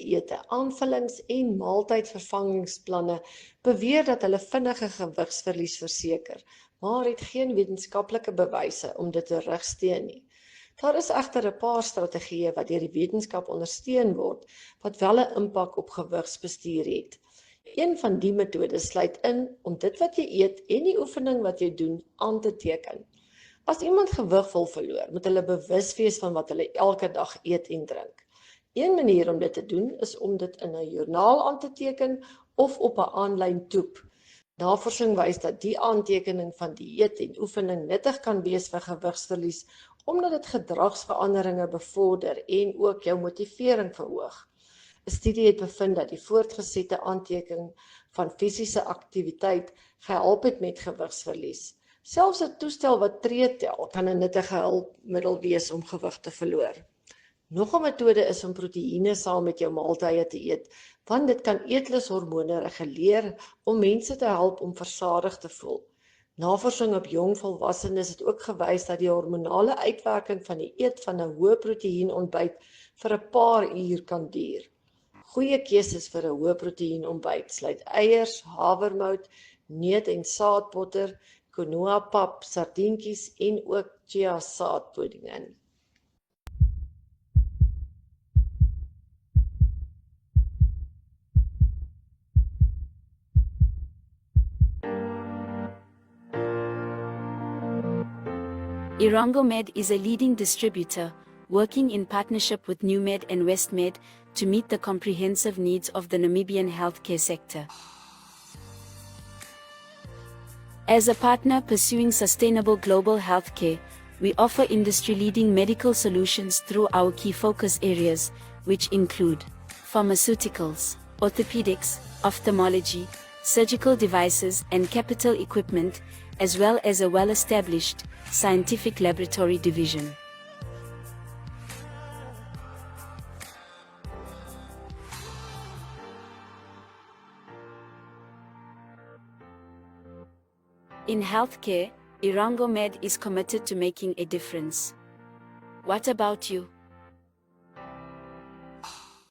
dieete, aanvullings en maaltydvervangingsplanne beweer dat hulle vinnige gewigsverlies verseker, maar het geen wetenskaplike bewyse om dit te terugsteun nie. Daar is egter 'n paar strategieë wat deur die wetenskap ondersteun word, wat wel 'n impak op gewigsbestuur het. Een van die metodes sluit in om dit wat jy eet en die oefening wat jy doen aan te teken. As iemand gewig wil verloor, moet hulle bewus wees van wat hulle elke dag eet en drink. Een manier om dit te doen is om dit in 'n joernaal aan te teken of op 'n aanlyn toep. Navorsing wys dat die aantekening van dieet en oefening nuttig kan wees vir gewigsverlies, omdat dit gedragsveranderinge bevorder en ook jou motivering verhoog. 'n Studie het bevind dat die voortgesette aantekening van fisiese aktiwiteit gehelp het met gewigsverlies. Selfs 'n toestel wat tree tel kan 'n nuttige hulpmiddel wees om gewig te verloor. Nog 'n metode is om proteïene saam met jou maaltye te eet, want dit kan eetlushormone reguleer om mense te help om versadig te voel. Navorsing op jong volwassenes het ook gewys dat die hormonale uitwerking van die eet van 'n hoë proteïen ontbyt vir 'n paar uur kan duur. Goeie keuses vir 'n hoë proteïen ontbyt sluit eiers, havermout, neut- en saadbotter, quinoa pap, sardientjies en ook chia saadpudding in. Irongomed is a leading distributor, working in partnership with NewMed and WestMed to meet the comprehensive needs of the Namibian healthcare sector. As a partner pursuing sustainable global healthcare, we offer industry-leading medical solutions through our key focus areas, which include pharmaceuticals, orthopedics, ophthalmology, surgical devices and capital equipment, as well as a well-established scientific laboratory division. In healthcare, Irongomed is committed to making a difference. What about you?